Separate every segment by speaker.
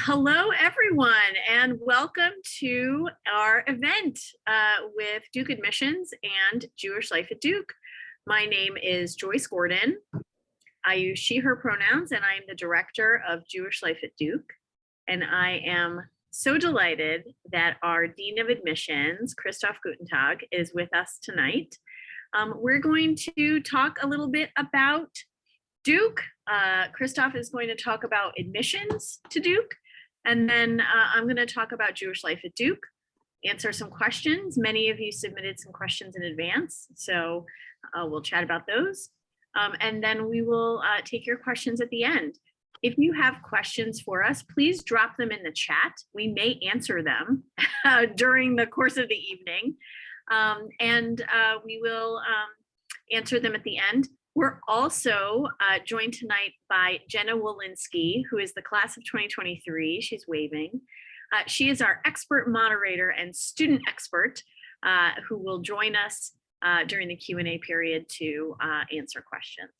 Speaker 1: Hello, everyone, and welcome to our event with Duke Admissions and Jewish Life at Duke. My name is Joyce Gordon. I use she, her pronouns, and I am the director of Jewish Life at Duke. And I am so delighted that our Dean of Admissions, Christoph Guttentag, is with us tonight. We're going to talk a little bit about Duke. Christoph is going to talk about admissions to Duke. And then I'm going to talk about Jewish Life at Duke, answer some questions. Many of you submitted some questions in advance, so we'll chat about those. And then we will take your questions at the end. If you have questions for us, please drop them in the chat. We may answer them during the course of the evening, and we will answer them at the end. We're also joined tonight by Jenna Wolinski, who is the class of 2023. She's waving. She is our expert moderator and student expert who will join us during the Q&A period to answer questions.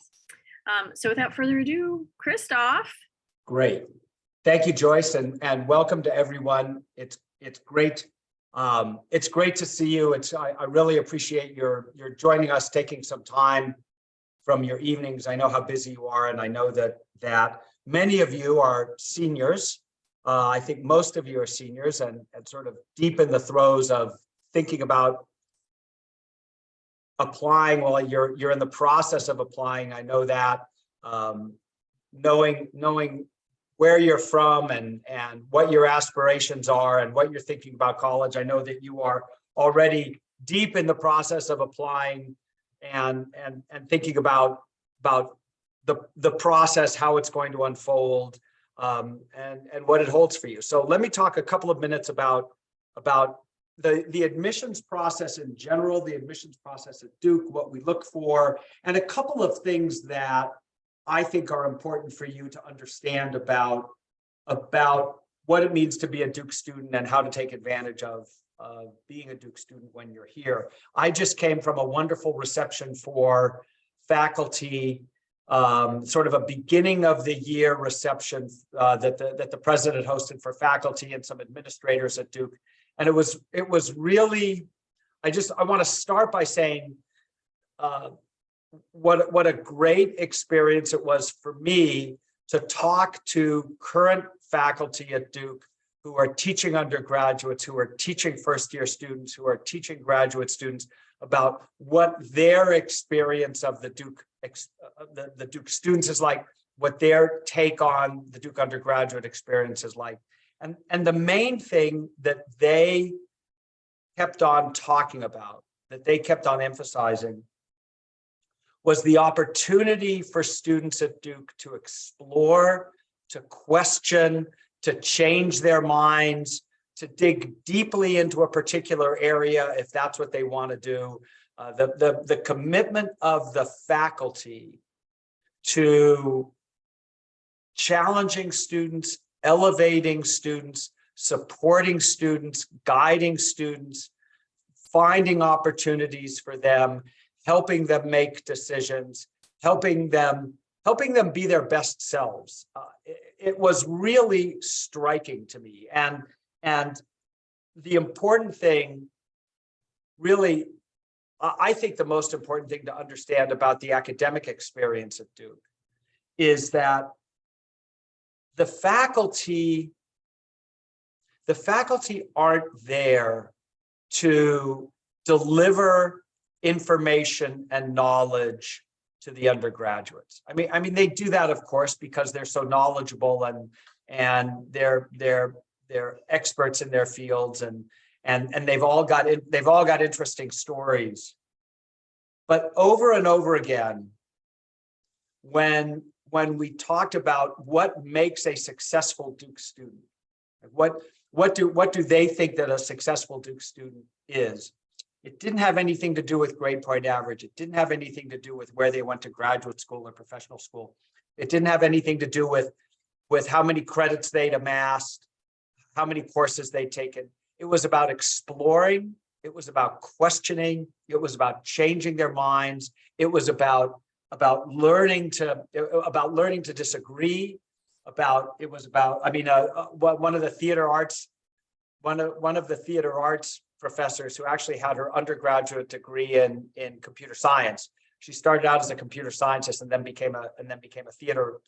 Speaker 1: So without further ado, Christoph.
Speaker 2: Great. Thank you, Joyce, and welcome to everyone. It's great. It's great to see you. I really appreciate your joining us, taking some time from your evenings. I know how busy you are, and I know that many of you are seniors. I think most of you are seniors and sort of deep in the throes of thinking about applying. Well, you're in the process of applying. I know that knowing where you're from and what your aspirations are and what you're thinking about college. I know that you are already deep in the process of applying and thinking about the process, how it's going to unfold, and what it holds for you. So let me talk a couple of minutes about the admissions process in general, the admissions process at Duke, what we look for, and a couple of things that I think are important for you to understand about what it means to be a Duke student and how to take advantage of being a Duke student when you're here. I just came from a wonderful reception for faculty, sort of a beginning of the year reception that the president hosted for faculty and some administrators at Duke. And it was really, I want to start by saying what a great experience it was for me to talk to current faculty at Duke who are teaching undergraduates, who are teaching first-year students, who are teaching graduate students about what their experience of the Duke students is like, what their take on the Duke undergraduate experience is like. And the main thing that they kept on talking about, that they kept on emphasizing, was the opportunity for students at Duke to explore, to question, to change their minds, to dig deeply into a particular area if that's what they want to do. The commitment of the faculty to challenging students, elevating students, supporting students, guiding students, finding opportunities for them, helping them make decisions, helping them be their best selves. It was really striking to me. And the important thing, really, I think the most important thing to understand about the academic experience at Duke is that the faculty aren't there to deliver information and knowledge to the undergraduates. I mean, they do that, of course, because they're so knowledgeable and they're experts in their fields and they've all got interesting stories. But over and over again, when we talked about what makes a successful Duke student, what do they think that a successful Duke student is? It didn't have anything to do with grade point average. It didn't have anything to do with where they went to graduate school or professional school. It didn't have anything to do with how many credits they'd amassed, how many courses they'd taken. It was about exploring. It was about questioning. It was about changing their minds. It was about learning to disagree, I mean, one of the theater arts, one of the theater arts professors who actually had her undergraduate degree in computer science. She started out as a computer scientist and then became a theater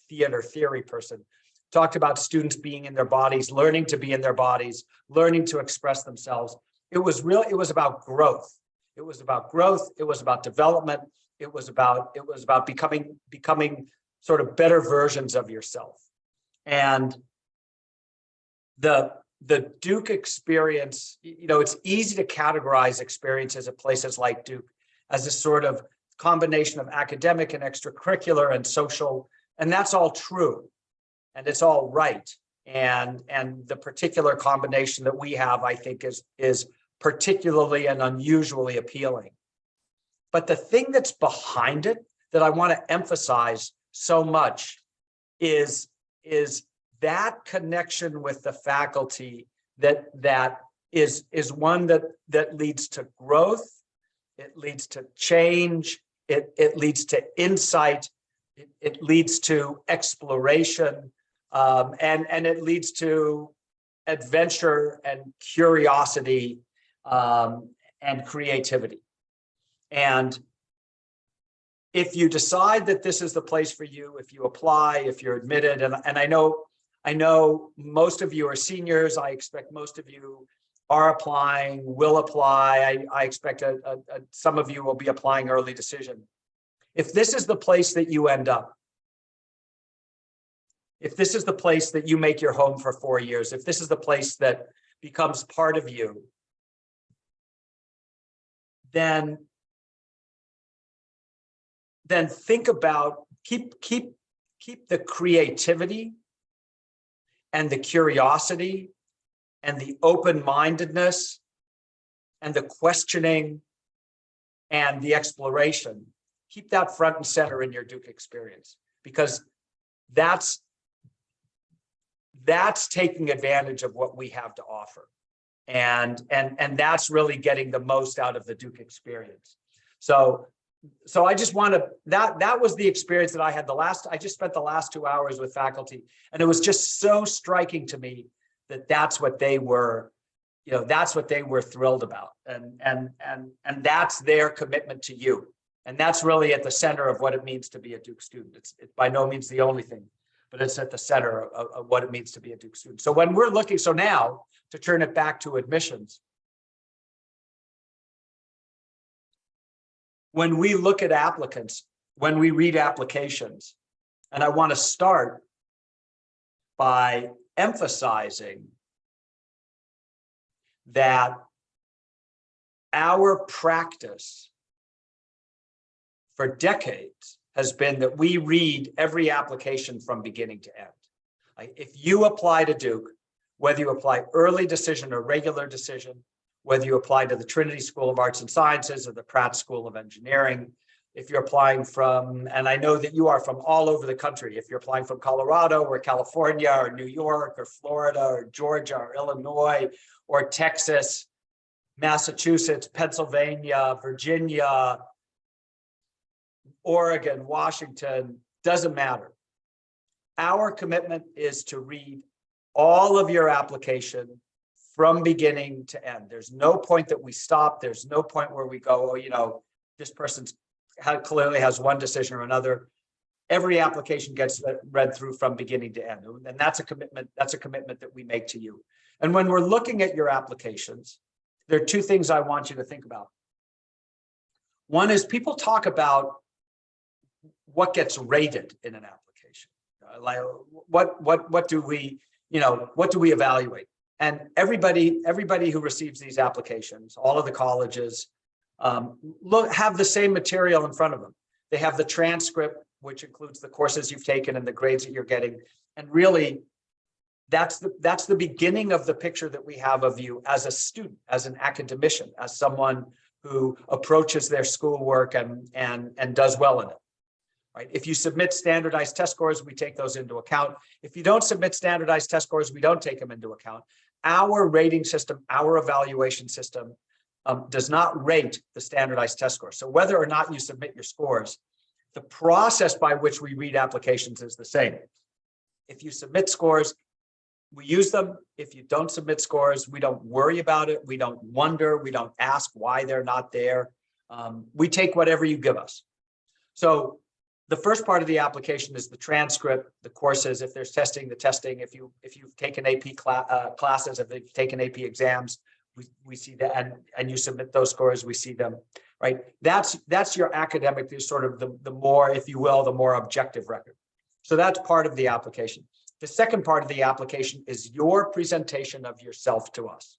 Speaker 2: theory person. Talked about students being in their bodies, learning to be in their bodies, learning to express themselves. It was about growth. It was about growth. It was about development. It was about becoming sort of better versions of yourself. And the Duke experience, it's easy to categorize experiences at places like Duke as a sort of combination of academic and extracurricular and social, and that's all true, and it's all right. And the particular combination that we have, I think, is particularly and unusually appealing. But the thing that's behind it that I want to emphasize so much is that connection with the faculty that is one that leads to growth, it leads to change, it leads to insight, it leads to exploration, and it leads to adventure and curiosity and creativity. And if you decide that this is the place for you, if you apply, if you're admitted, and I know most of you are seniors, I expect most of you are applying, will apply. I expect some of you will be applying early decision. If this is the place that you end up, if this is the place that you make your home for 4 years, if this is the place that becomes part of you, then think about, keep the creativity and the curiosity and the open-mindedness and the questioning and the exploration. Keep that front and center in your Duke experience, because that's taking advantage of what we have to offer. And that's really getting the most out of the Duke experience. So I just want to, that was the experience that I had I just spent the last 2 hours with faculty, and it was just so striking to me that that's what they were, that's what they were thrilled about. And that's their commitment to you. And that's really at the center of what it means to be a Duke student. It's by no means the only thing, but it's at the center of what it means to be a Duke student. So when we're looking, so now to turn it back to admissions, when we look at applicants, when we read applications, and I want to start by emphasizing that our practice for decades has been that we read every application from beginning to end. Like, if you apply to Duke, whether you apply early decision or regular decision, whether you apply to the Trinity School of Arts and Sciences or the Pratt School of Engineering, if you're applying from, and I know that you are from all over the country, if you're applying from Colorado or California or New York or Florida or Georgia or Illinois or Texas, Massachusetts, Pennsylvania, Virginia, Oregon, Washington, doesn't matter. Our commitment is to read all of your application from beginning to end. There's no point that we stop. There's no point where we go, oh, this person's clearly has one decision or another. Every application gets read through from beginning to end. And that's a commitment. That's a commitment that we make to you. And when we're looking at your applications, there are two things I want you to think about. One is people talk about what gets rated in an application. Like what do we, what do we evaluate? And everybody who receives these applications, all of the colleges, have the same material in front of them. They have the transcript, which includes the courses you've taken and the grades that you're getting. And really, that's the beginning of the picture that we have of you as a student, as an academician, as someone who approaches their schoolwork and does well in it. Right? If you submit standardized test scores, we take those into account. If you don't submit standardized test scores, we don't take them into account. Our rating system, our evaluation system does not rate the standardized test scores. So whether or not you submit your scores, the process by which we read applications is the same. If you submit scores, we use them. If you don't submit scores, we don't worry about it. We don't wonder. We don't ask why they're not there. We take whatever you give us. So the first part of the application is the transcript, the courses, if there's testing, the testing, if you've taken AP classes, if they've taken AP exams, we see that, and you submit those scores, we see them, right? That's your academic, sort of the more, if you will, the more objective record. So that's part of the application. The second part of the application is your presentation of yourself to us.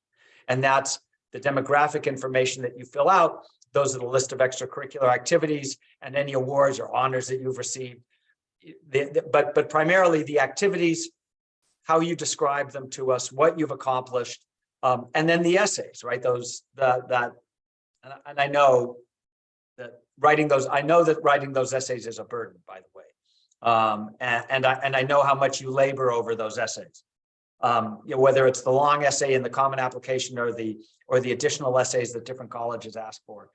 Speaker 2: And that's the demographic information that you fill out. Those are the list of extracurricular activities and any awards or honors that you've received. But primarily the activities, how you describe them to us, what you've accomplished, and then the essays, right? And I know that writing those essays is a burden, by the way. And I know how much you labor over those essays. Whether it's the long essay in the common application or the additional essays that different colleges ask for.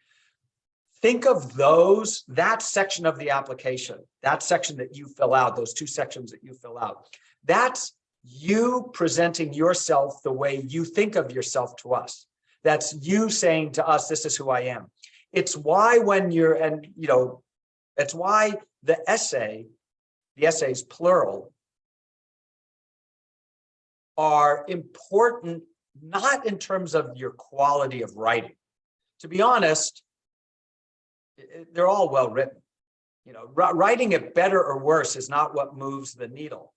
Speaker 2: Think of that section of the application, that section that you fill out, those two sections that you fill out. That's you presenting yourself the way you think of yourself to us. That's you saying to us, this is who I am. It's why it's why the essays, plural, are important, not in terms of your quality of writing. To be honest, they're all well written. Writing it better or worse is not what moves the needle.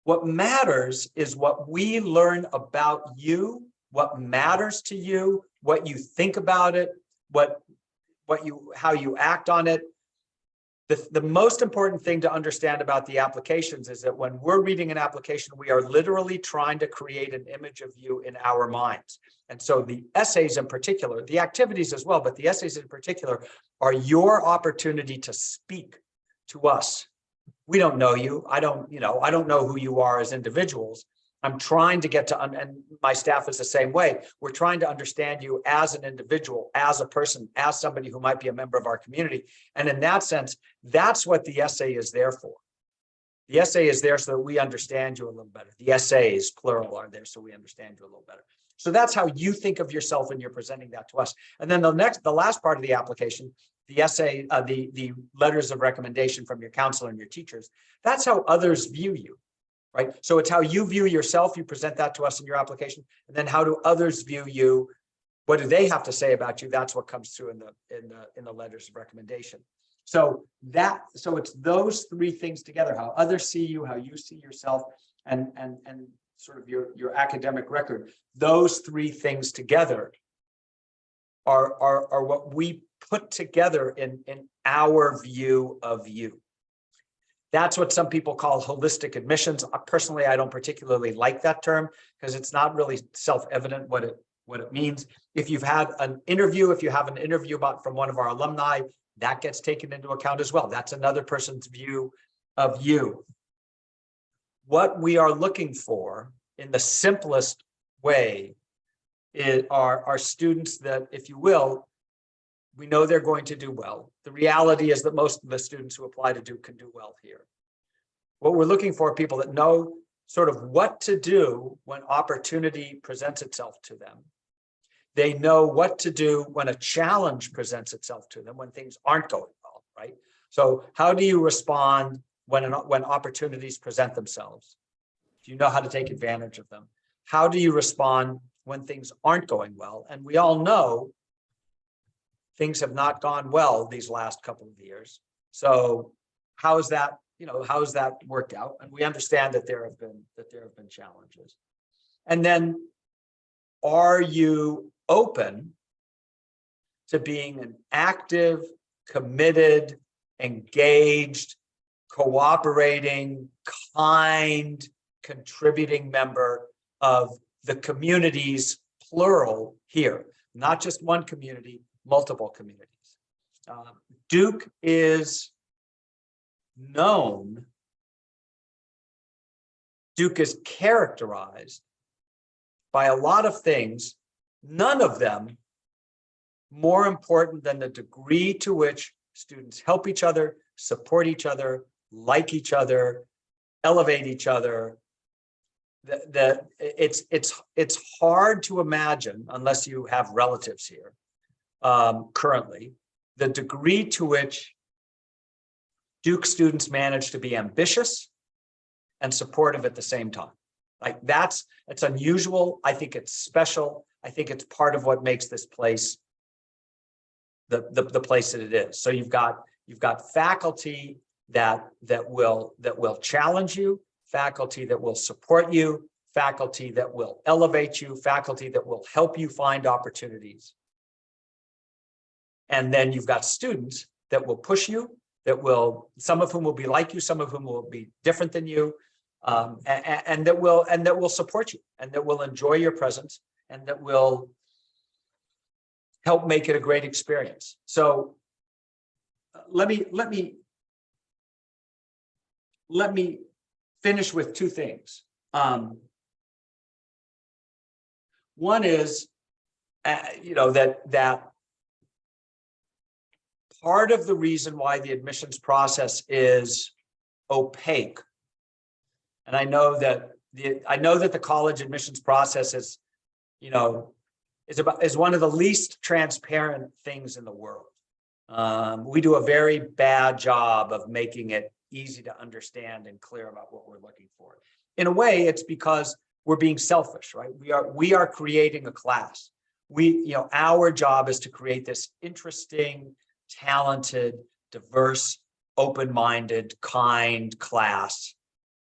Speaker 2: What matters is what we learn about you, what matters to you, what you think about it, how you act on it. The most important thing to understand about the applications is that when we're reading an application, we are literally trying to create an image of you in our minds. And so the essays in particular, the activities as well, but the essays in particular are your opportunity to speak to us. We don't know you. I don't know who you are as individuals. I'm trying to get to, and my staff is the same way. We're trying to understand you as an individual, as a person, as somebody who might be a member of our community. And in that sense, that's what the essay is there for. The essay is there so that we understand you a little better. The essays, plural, are there so we understand you a little better. So that's how you think of yourself when you're presenting that to us. And then the last part of the application, the essay, the letters of recommendation from your counselor and your teachers, that's how others view you. Right. So it's how you view yourself. You present that to us in your application. And then how do others view you? What do they have to say about you? That's what comes through in the letters of recommendation. So it's those three things together, how others see you, how you see yourself, and sort of your academic record. Those three things together are what we put together in our view of you. That's what some people call holistic admissions. Personally, I don't particularly like that term because it's not really self-evident what it means. If you've had an interview, if you have an interview from one of our alumni, that gets taken into account as well. That's another person's view of you. What we are looking for in the simplest way are students that, if you will, we know they're going to do well. The reality is that most of the students who apply to Duke can do well here. What we're looking for are people that know sort of what to do when opportunity presents itself to them. They know what to do when a challenge presents itself to them, when things aren't going well, right? So how do you respond when opportunities present themselves? Do you know how to take advantage of them? How do you respond when things aren't going well? And we all know things have not gone well these last couple of years. So how is that worked out? And we understand that there have been challenges. And then, are you open to being an active, committed, engaged, cooperating, kind, contributing member of the communities, plural, here? Not just one community, multiple communities. Duke is known, Duke is characterized by a lot of things, none of them more important than the degree to which students help each other, support each other, like each other, elevate each other. It's hard to imagine, unless you have relatives here currently, the degree to which Duke students manage to be ambitious and supportive at the same time. Like it's unusual. I think it's special. I think it's part of what makes this place the place that it is. So you've got faculty that will challenge you, faculty that will support you, faculty that will elevate you, faculty that will help you find opportunities. And then you've got students that will push you, some of whom will be like you, some of whom will be different than you, and that will support you, and that will enjoy your presence, and that will help make it a great experience. So let me finish with two things. One is, that part of the reason why the admissions process is opaque, and I know that the college admissions process is one of the least transparent things in the world. We do a very bad job of making it easy to understand and clear about what we're looking for. In a way, it's because we're being selfish, right? We are creating a class. Our job is to create this interesting, talented, diverse, open-minded, kind class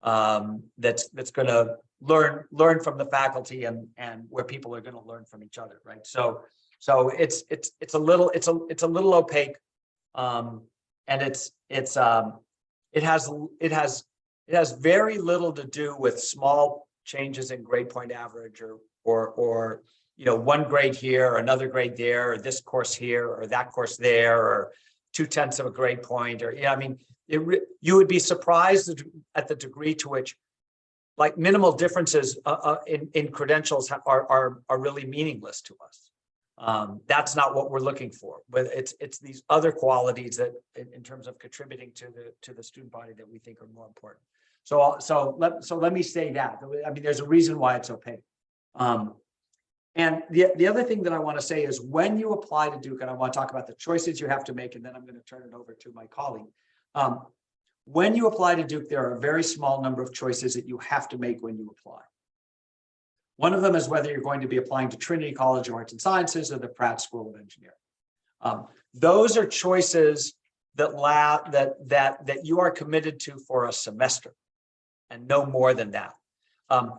Speaker 2: that's going to learn from the faculty and where people are going to learn from each other, right? So it's a little opaque, and it has very little to do with small changes in grade point average or one grade here, or another grade there, or this course here, or that course there, or 0.2 of a grade point, or you would be surprised at the degree to which like minimal differences in credentials are really meaningless to us. That's not what we're looking for, but it's these other qualities that, in terms of contributing to the student body, that we think are more important. So let me say that. I mean, there's a reason why it's opaque. And the other thing that I want to say is, when you apply to Duke, and I want to talk about the choices you have to make, and then I'm going to turn it over to my colleague. When you apply to Duke, there are a very small number of choices that you have to make when you apply. One of them is whether you're going to be applying to Trinity College of Arts and Sciences or the Pratt School of Engineering. Those are choices that you are committed to for a semester, and no more than that.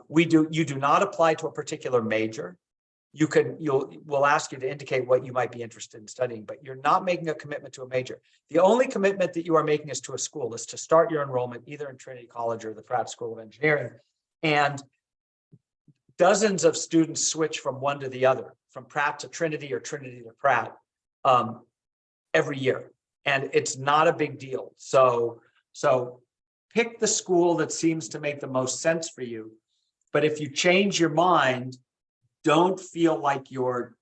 Speaker 2: You do not apply to a particular major. We'll ask you to indicate what you might be interested in studying, but you're not making a commitment to a major. The only commitment that you are making is to a school, is to start your enrollment either in Trinity College or the Pratt School of Engineering. And dozens of students switch from one to the other, from Pratt to Trinity or Trinity to Pratt, every year. And it's not a big deal. So pick the school that seems to make the most sense for you. But if you change your mind, don't feel like you're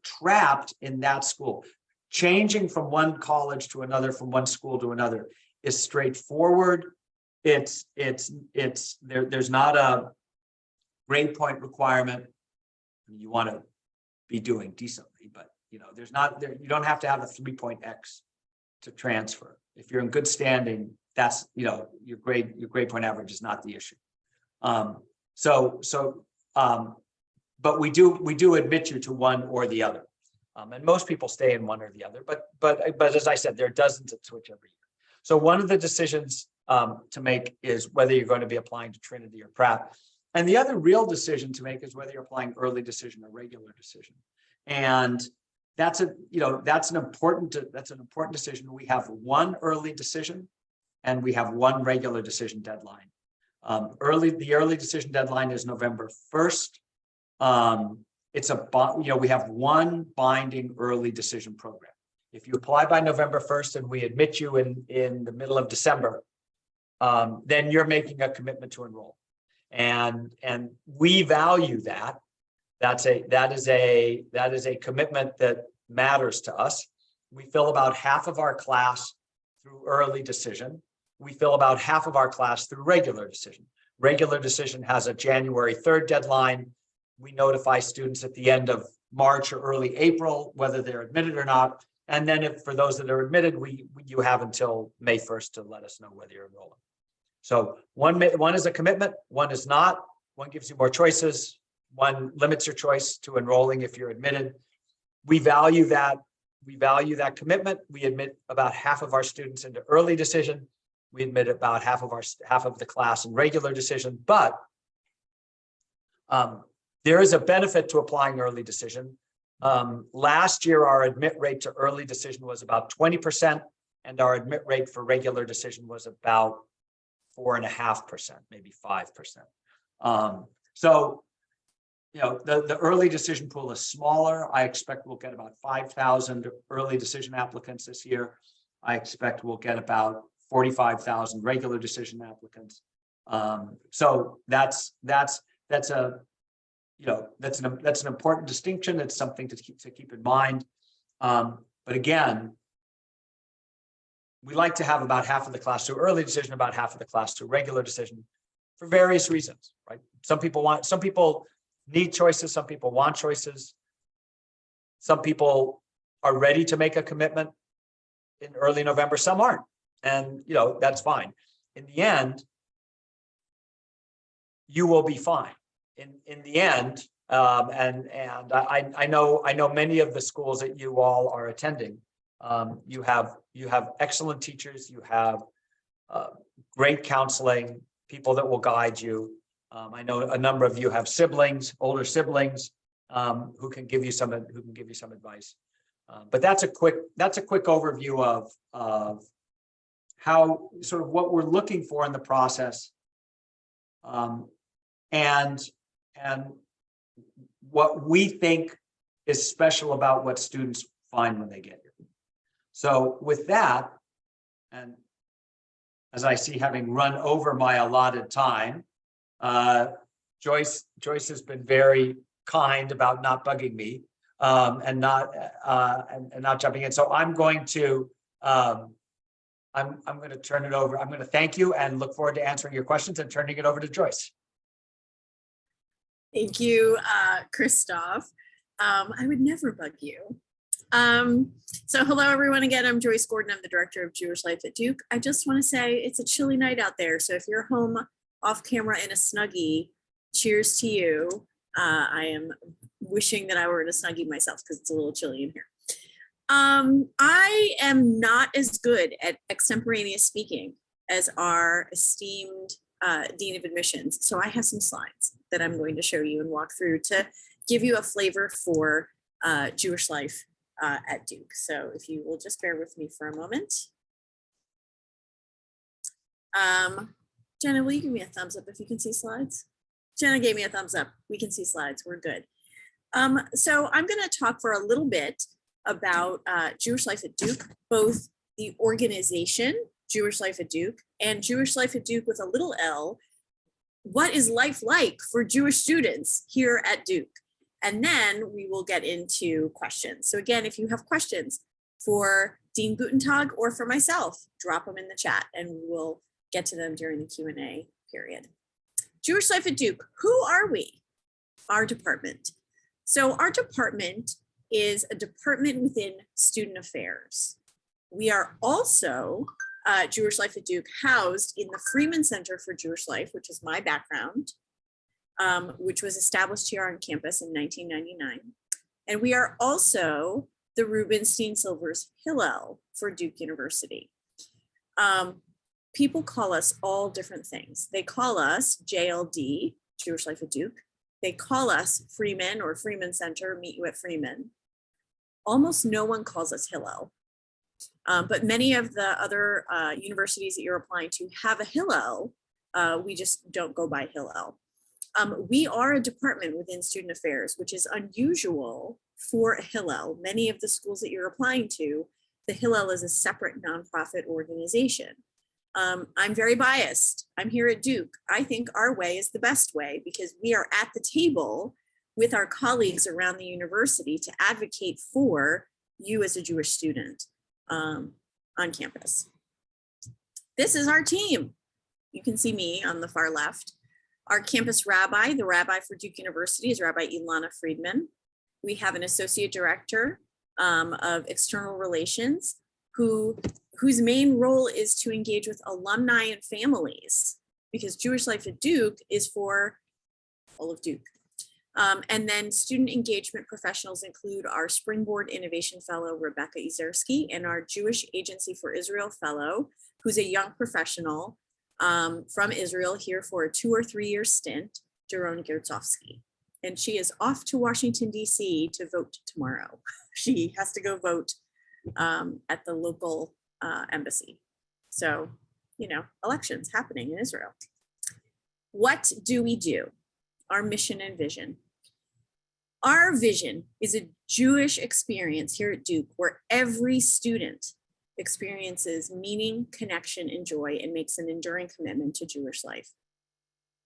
Speaker 2: trapped in that school. Changing from one college to another, from one school to another, is straightforward. There's not a grade point requirement. You want to be doing decently, but you don't have to have a 3.x to transfer. If you're in good standing, that's your grade point average is not the issue. But we do admit you to one or the other, and most people stay in one or the other. But as I said, there are dozens that switch every year. So one of the decisions to make is whether you're going to be applying to Trinity or Pratt, and the other real decision to make is whether you're applying early decision or regular decision. And that's an important decision. We have one early decision, and we have one regular decision deadline. The early decision deadline is November 1st. We have one binding early decision program. If you apply by November 1st and we admit you in the middle of December, then you're making a commitment to enroll. And we value that. That is a commitment that matters to us. We fill about half of our class through early decision. we fill about half of our class through regular decision. Regular decision has a January 3rd deadline. We notify students at the end of March or early April, whether they're admitted or not. And then if for those that are admitted, you have until May 1st to let us know whether you're enrolling. So one is a commitment, one is not. One gives you more choices. One limits your choice to enrolling if you're admitted. We value that. We value that commitment. We admit about half of our students into early decision. We admit about half of the class in regular decision. But there is a benefit to applying early decision. Last year, our admit rate to early decision was about 20%, and our admit rate for regular decision was about 4.5%, maybe 5%. So, you know, the early decision pool is smaller. I expect we'll get about 5,000 early decision applicants this year. I expect we'll get about 45,000 regular decision applicants. So that's a, you know, that's an important distinction. It's something to keep in mind. But again, we like to have about half of the class to early decision, about half of the class to regular decision for various reasons, right? Some people need choices. Some people want choices. Some people are ready to make a commitment in early November. Some aren't. And, you know, that's fine. In the end, you will be fine. In the end, and I know many of the schools that you all are attending. You have excellent teachers. You have great counseling, people that will guide you. I know a number of you have siblings, older siblings, who can give you some advice. But that's a quick overview of how sort of what we're looking for in the process, and what we think is special about what students find when they get here. So with that, and as I see having run over my allotted time, Joyce has been very kind about not bugging me, and not jumping in. So I'm going to turn it over. I'm going to thank you and look forward to answering your questions and turning it over to Joyce.
Speaker 1: Thank you, Christoph. I would never bug you. So hello, everyone. Again, I'm Joyce Gordon. I'm the director of Jewish Life at Duke. I just want to say it's a chilly night out there. So if you're home off camera in a Snuggie, cheers to you. I am wishing that I were in a Snuggie myself because it's a little chilly in here. I am not as good at extemporaneous speaking as our esteemed Dean of Admissions. So I have some slides that I'm going to show you and walk through to give you a flavor for Jewish life at Duke. So if you will just bear with me for a moment. Jenna, will you give me a thumbs up if you can see slides? Jenna gave me a thumbs up. We can see slides. We're good. So I'm going to talk for a little bit about Jewish Life at Duke, both the organization, Jewish Life at Duke, and Jewish Life at Duke with a little L. What is life like for Jewish students here at Duke? And then we will get into questions. So again, if you have questions for Dean Guttentag or for myself, drop them in the chat and we will get to them during the Q&A period. Jewish Life at Duke, who are we? Our department. So our department is a department within Student Affairs. We are also Jewish Life at Duke housed in the Freeman Center for Jewish Life, which is my background, which was established here on campus in 1999. And we are also the Rubenstein Silvers Hillel for Duke University. People call us all different things. They call us JLD, Jewish Life at Duke. They call us Freeman or Freeman Center, meet you at Freeman. Almost no one calls us Hillel. But many of the other universities that you're applying to have a Hillel. We just don't go by Hillel. We are a department within Student Affairs, which is unusual for a Hillel. Many of the schools that you're applying to, the Hillel is a separate nonprofit organization. I'm very biased. I'm here at Duke. I think our way is the best way because we are at the table with our colleagues around the university to advocate for you as a Jewish student on campus. this is our team. You can see me on the far left. Our campus rabbi, the rabbi for Duke University, is Rabbi Ilana Friedman. We have an associate director of external relations whose main role is to engage with alumni and families, because Jewish Life at Duke is for all of Duke. And then student engagement professionals include our Springboard Innovation Fellow, Rebecca Izerski, and our Jewish Agency for Israel Fellow, who's a young professional from Israel here for a 2 or 3 year stint, Doron Gertzovsky. And she is off to Washington, D.C. to vote tomorrow. She has to go vote at the local embassy. So, elections happening in Israel. What do we do? Our mission and vision. Our vision is a Jewish experience here at Duke where every student experiences meaning, connection, and joy and makes an enduring commitment to Jewish life.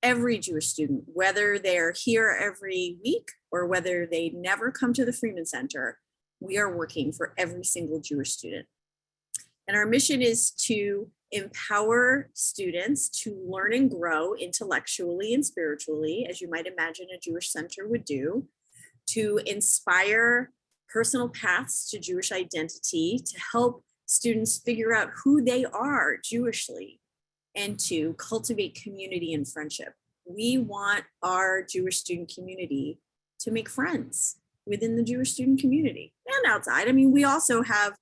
Speaker 1: Every Jewish student, whether they're here every week or whether they never come to the Freeman Center, we are working for every single Jewish student. And our mission is to empower students to learn and grow intellectually and spiritually, as you might imagine a Jewish center would do, to inspire personal paths to Jewish identity, to help students figure out who they are Jewishly, and to cultivate community and friendship. We want our Jewish student community to make friends within the Jewish student community and outside. I mean, we also have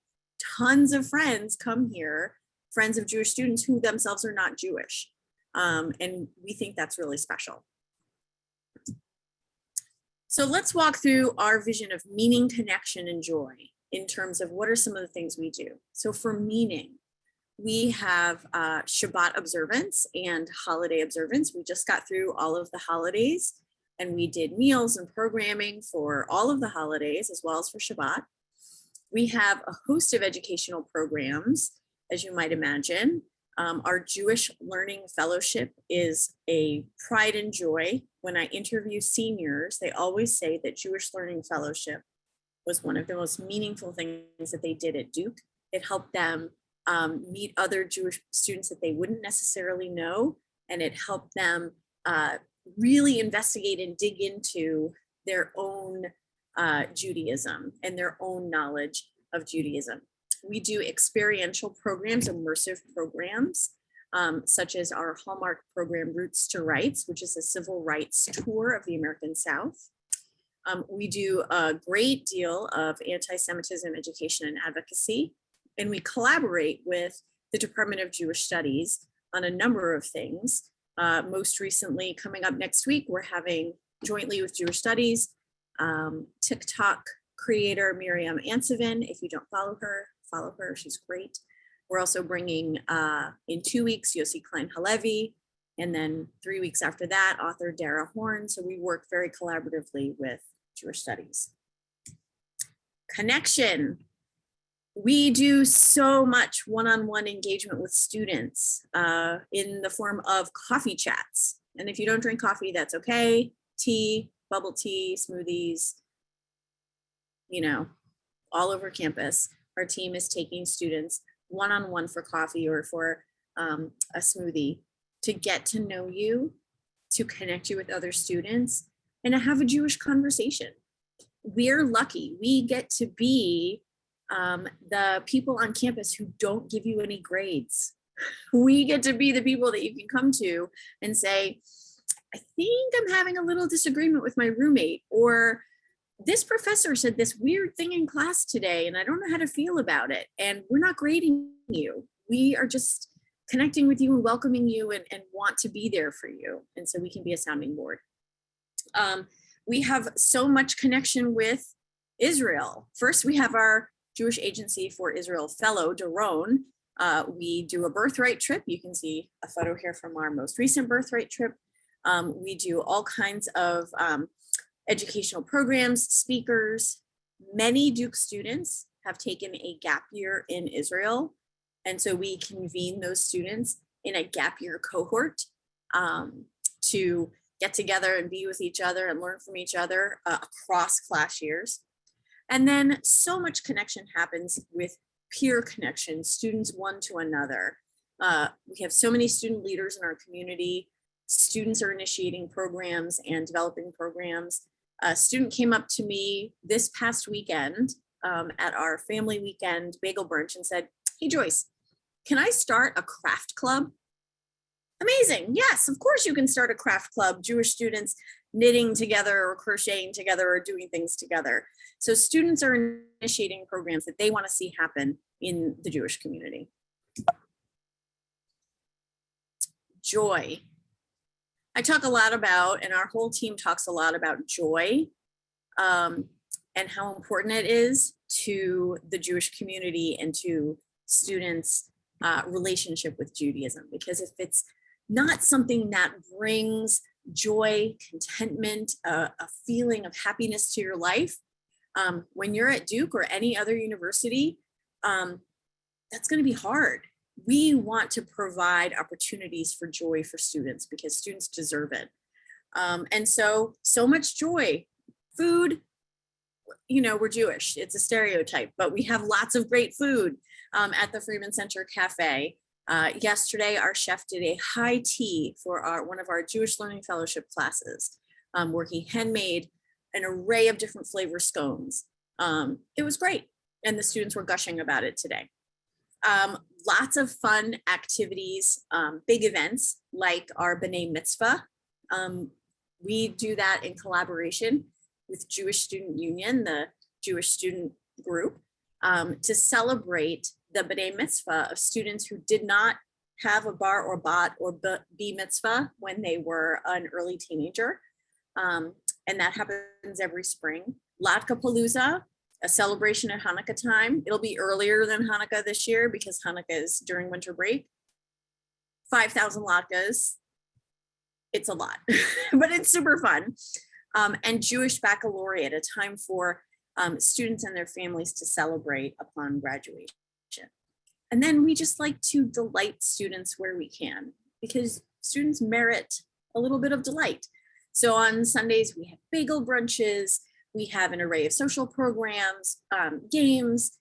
Speaker 1: tons of friends come here, friends of Jewish students who themselves are not Jewish. And we think that's really special. So let's walk through our vision of meaning, connection, and joy in terms of what are some of the things we do. So for meaning, we have Shabbat observance and holiday observance. We just got through all of the holidays and we did meals and programming for all of the holidays as well as for Shabbat. We have a host of educational programs, as you might imagine. Our Jewish Learning Fellowship is a pride and joy. When I interview seniors, they always say that Jewish Learning Fellowship was one of the most meaningful things that they did at Duke. It helped them meet other Jewish students that they wouldn't necessarily know, and it helped them really investigate and dig into their own Judaism and their own knowledge of Judaism. We do experiential programs, immersive programs, such as our Hallmark program, Roots to Rights, which is a civil rights tour of the American South. We do a great deal of anti-Semitism education and advocacy, and we collaborate with the Department of Jewish Studies on a number of things. Most recently, coming up next week, we're having jointly with Jewish Studies, TikTok creator Miriam Ansevin. If you don't follow her, she's great. We're also bringing in 2 weeks, Yossi Klein Halevi, and then 3 weeks after that, author Dara Horn. So we work very collaboratively with Jewish Studies. Connection. We do so much one-on-one engagement with students in the form of coffee chats. And if you don't drink coffee, that's okay. Tea, bubble tea, smoothies, all over campus. Our team is taking students one-on-one for coffee or for a smoothie to get to know you, to connect you with other students, and to have a Jewish conversation. We're lucky. We get to be the people on campus who don't give you any grades. We get to be the people that you can come to and say, I think I'm having a little disagreement with my roommate, or this professor said this weird thing in class today and I don't know how to feel about it. And we're not grading you. We are just connecting with you and welcoming you and want to be there for you. And so we can be a sounding board. We have so much connection with Israel. First, we have our Jewish Agency for Israel Fellow, Doron. We do a birthright trip. You can see a photo here from our most recent birthright trip. We do all kinds of educational programs, speakers. Many Duke students have taken a gap year in Israel. And so we convene those students in a gap year cohort to get together and be with each other and learn from each other across class years. And then so much connection happens with peer connection, students one to another. We have so many student leaders in our community. Students are initiating programs and developing programs. A student came up to me this past weekend at our family weekend bagel brunch and said, "Hey Joyce, can I start a craft club?" Amazing. Yes, of course you can start a craft club. Jewish students knitting together or crocheting together or doing things together. So students are initiating programs that they want to see happen in the Jewish community. Joy. I talk a lot about, and our whole team talks a lot about joy and how important it is to the Jewish community and to students' relationship with Judaism. Because if it's not something that brings joy, contentment, a feeling of happiness to your life, when you're at Duke or any other university, that's going to be hard. We want to provide opportunities for joy for students because students deserve it. And so much joy. Food, you know, we're Jewish. It's a stereotype, but we have lots of great food at the Freeman Center Cafe. Yesterday, our chef did a high tea for one of our Jewish Learning Fellowship classes, where he handmade an array of different flavor scones. It was great, and the students were gushing about it today. Lots of fun activities, big events like our B'nai Mitzvah. We do that in collaboration with Jewish Student Union, the Jewish student group, to celebrate the B'nai Mitzvah of students who did not have a bar or bat or B mitzvah when they were an early teenager. And that happens every spring. Latka Palooza, a celebration at Hanukkah time. It'll be earlier than Hanukkah this year because Hanukkah is during winter break. 5,000 latkes. It's a lot, but it's super fun. And Jewish Baccalaureate, a time for students and their families to celebrate upon graduation. And then we just like to delight students where we can because students merit a little bit of delight. So on Sundays, we have bagel brunches. We have an array of social programs, games.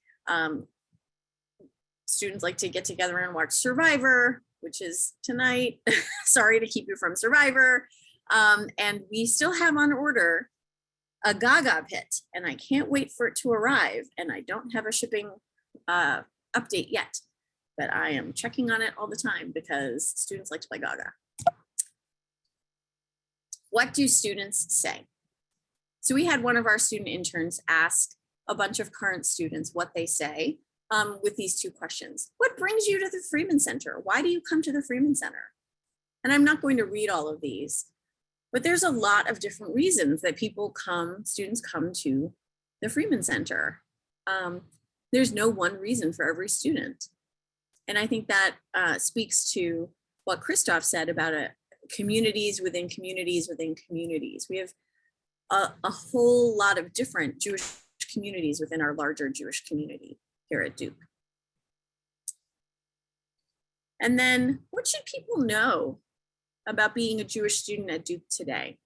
Speaker 1: Students like to get together and watch Survivor, which is tonight. Sorry to keep you from Survivor. And we still have on order a Gaga pit, and I can't wait for it to arrive. And I don't have a shipping update yet, but I am checking on it all the time because students like to play Gaga. What do students say? So we had one of our student interns ask a bunch of current students what they say with these two questions. What brings you to the Freeman Center? Why do you come to the Freeman Center? And I'm not going to read all of these, but there's a lot of different reasons that students come to the Freeman Center. There's no one reason for every student. And I think that speaks to what Christoph said about communities within communities within communities. We have a whole lot of different Jewish communities within our larger Jewish community here at Duke. And then what should people know about being a Jewish student at Duke today?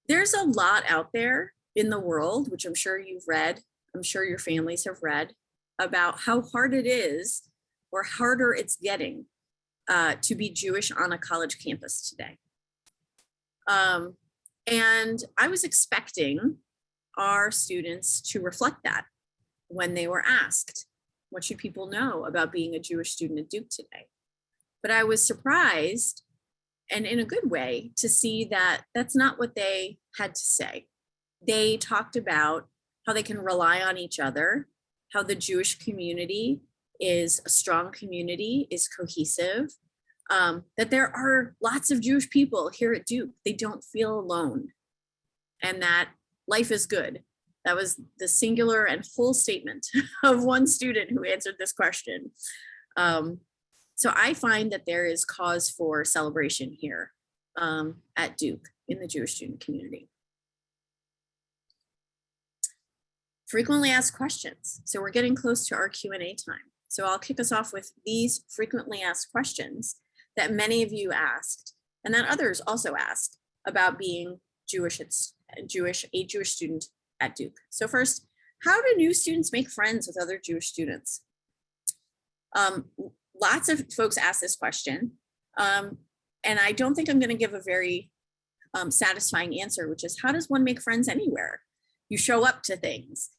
Speaker 1: There's a lot out there in the world, which I'm sure you've read, I'm sure your families have read, about how hard it is or harder it's getting to be Jewish on a college campus today. And I was expecting our students to reflect that when they were asked, what should people know about being a Jewish student at Duke today? But I was surprised, and in a good way, to see that that's not what they had to say. They talked about how they can rely on each other, how the Jewish community is a strong community, is cohesive, that there are lots of Jewish people here at Duke. They don't feel alone, and that life is good. That was the singular and full statement of one student who answered this question. So I find that there is cause for celebration here at Duke in the Jewish student community. Frequently asked questions. So we're getting close to our Q&A time. So I'll kick us off with these frequently asked questions that many of you asked and that others also asked about being a Jewish student at Duke. So first, how do new students make friends with other Jewish students? Lots of folks ask this question, and I don't think I'm going to give a very satisfying answer, which is, how does one make friends anywhere? You show up to things.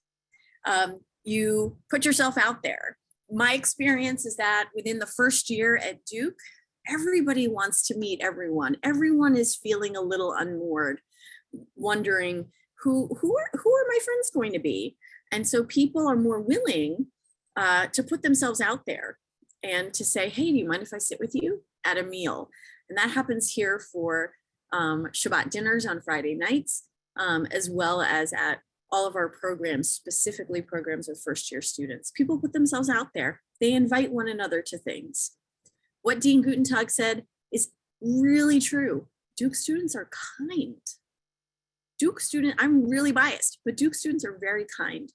Speaker 1: You put yourself out there. My experience is that within the first year at Duke, everybody wants to meet everyone. Everyone is feeling a little unmoored, wondering who are my friends going to be? And so people are more willing to put themselves out there and to say, hey, do you mind if I sit with you at a meal? And that happens here for Shabbat dinners on Friday nights, as well as at all of our programs, specifically programs with first-year students. People put themselves out there. They invite one another to things. What Dean Guttentag said is really true. Duke students are kind. I'm really biased, but Duke students are very kind.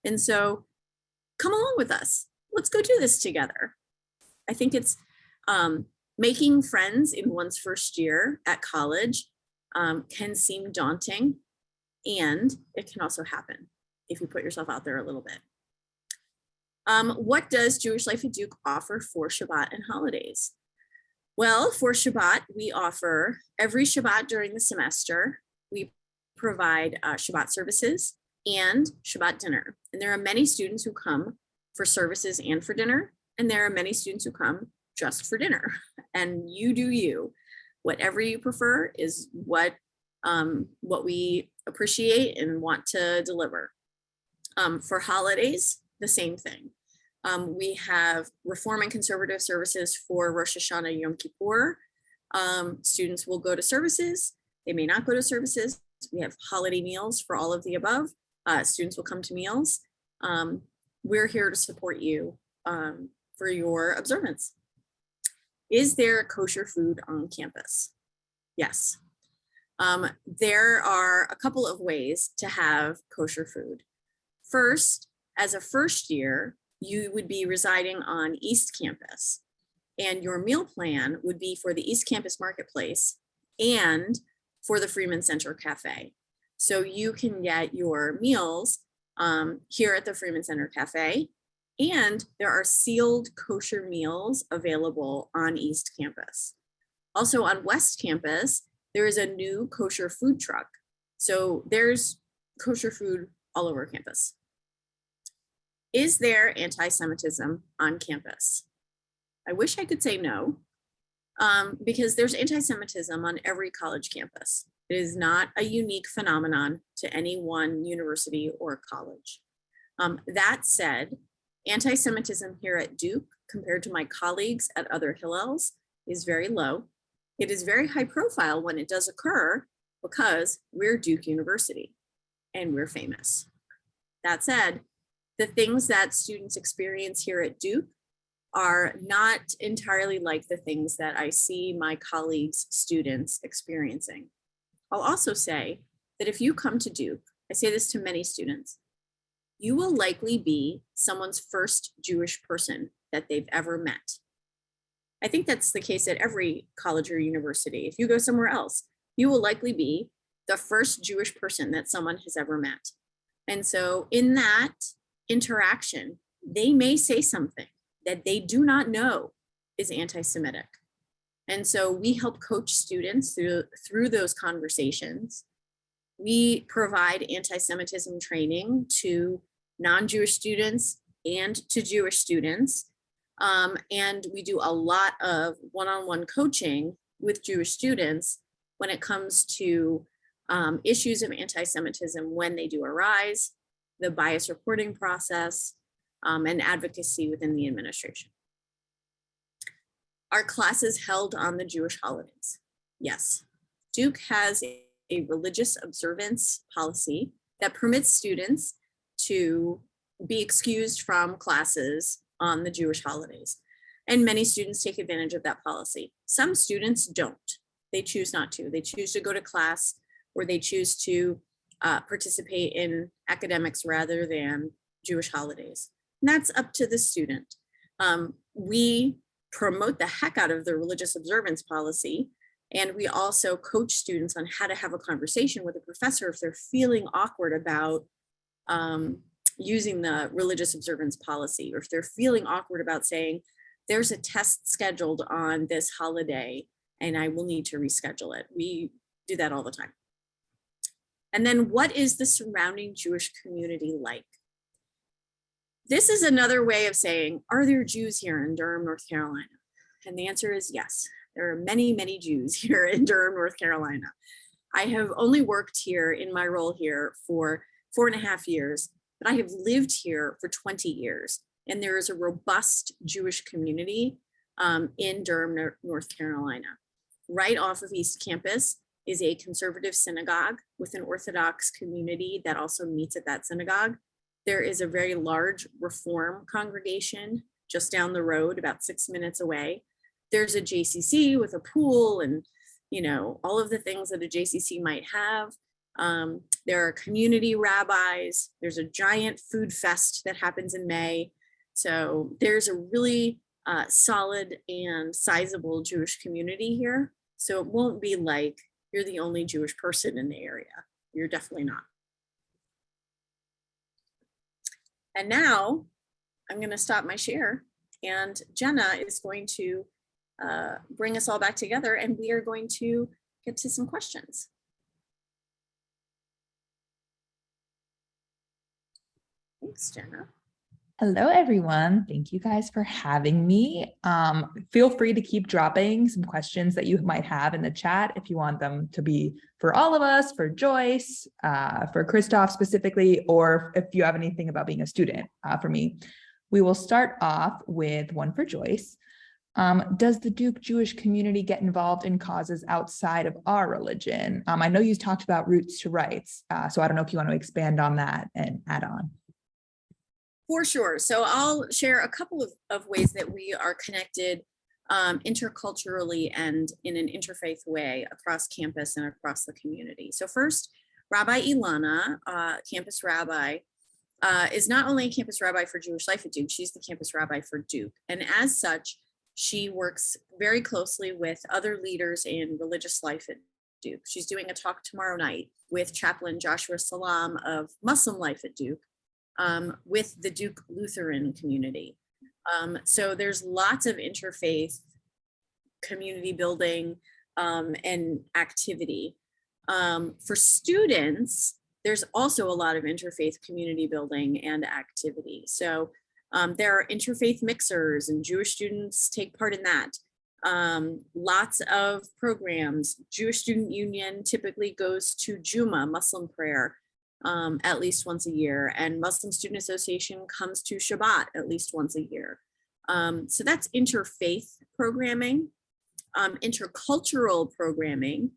Speaker 1: And so come along with us. Let's go do this together. I think it's making friends in one's first year at college can seem daunting, and it can also happen if you put yourself out there a little bit. What does Jewish Life at Duke offer for Shabbat and holidays? Well, for Shabbat, we offer every Shabbat during the semester, we provide Shabbat services and Shabbat dinner. And there are many students who come for services and for dinner, and there are many students who come just for dinner. And you do you. Whatever you prefer is what we appreciate and want to deliver. For holidays, the same thing. We have Reform and Conservative services for Rosh Hashanah, Yom Kippur. Students will go to services. They may not go to services. We have holiday meals for all of the above. Students will come to meals. We're here to support you for your observance. Is there kosher food on campus? Yes. There are a couple of ways to have kosher food. First, as a first year, you would be residing on East Campus, and your meal plan would be for the East Campus Marketplace and for the Freeman Center Cafe. So you can get your meals here at the Freeman Center Cafe, and there are sealed kosher meals available on East Campus. Also on West Campus, there is a new kosher food truck. So there's kosher food all over campus. Is there anti-Semitism on campus? I wish I could say no, because there's anti-Semitism on every college campus. It is not a unique phenomenon to any one university or college. That said, anti-Semitism here at Duke, compared to my colleagues at other Hillels, is very low. It is very high profile when it does occur because we're Duke University and we're famous. That said, the things that students experience here at Duke are not entirely like the things that I see my colleagues' students experiencing. I'll also say that if you come to Duke, I say this to many students, you will likely be someone's first Jewish person that they've ever met. I think that's the case at every college or university. If you go somewhere else, you will likely be the first Jewish person that someone has ever met. And so in that interaction, they may say something that they do not know is anti-Semitic. And so we help coach students through those conversations. We provide anti-Semitism training to non-Jewish students and to Jewish students. And we do a lot of one-on-one coaching with Jewish students when it comes to issues of anti-Semitism when they do arise, the bias reporting process, and advocacy within the administration. Are classes held on the Jewish holidays? Yes. Duke has a religious observance policy that permits students to be excused from classes on the Jewish holidays. And many students take advantage of that policy. Some students don't. They choose not to. They choose to go to class, or they choose to participate in academics rather than Jewish holidays. And that's up to the student. We promote the heck out of the religious observance policy, and we also coach students on how to have a conversation with a professor if they're feeling awkward about using the religious observance policy, or if they're feeling awkward about saying, there's a test scheduled on this holiday and I will need to reschedule it. We do that all the time. And then what is the surrounding Jewish community like? This is another way of saying, are there Jews here in Durham, North Carolina? And the answer is yes. There are many, many Jews here in Durham, North Carolina. I have only worked here in my role here for 4.5 years, but I have lived here for 20 years. And there is a robust Jewish community in Durham, North Carolina. Right off of East Campus is a conservative synagogue with an Orthodox community that also meets at that synagogue. There is a very large Reform congregation just down the road, about 6 minutes away. There's a JCC with a pool and, you know, all of the things that a JCC might have. There are community rabbis. There's a giant food fest that happens in May. So there's a really solid and sizable Jewish community here. So it won't be like you're the only Jewish person in the area. You're definitely not. And now I'm going to stop my share, and Jenna is going to bring us all back together, and we are going to get to some questions. Thanks, Jenna.
Speaker 3: Hello, everyone. Thank you guys for having me. Feel free to keep dropping some questions that you might have in the chat if you want them to be for all of us, for Joyce, for Christoph specifically, or if you have anything about being a student for me. We will start off with one for Joyce. Does the Duke Jewish community get involved in causes outside of our religion? I know you talked about roots to rights, so I don't know if you want to expand on that and add on.
Speaker 1: For sure. So I'll share a couple of ways that we are connected interculturally and in an interfaith way across campus and across the community. So first, Rabbi Ilana, campus rabbi, is not only a campus rabbi for Jewish Life at Duke, she's the campus rabbi for Duke. And as such, she works very closely with other leaders in religious life at Duke. She's doing a talk tomorrow night with Chaplain Joshua Salam of Muslim Life at Duke, with the Duke Lutheran community. So there's lots of interfaith community building and activity. For students, there's also a lot of interfaith community building and activity. So there are interfaith mixers and Jewish students take part in that. Lots of programs. Jewish Student Union typically goes to Juma, Muslim prayer, at least once a year, and Muslim Student Association comes to Shabbat at least once a year. So that's interfaith programming. Intercultural programming.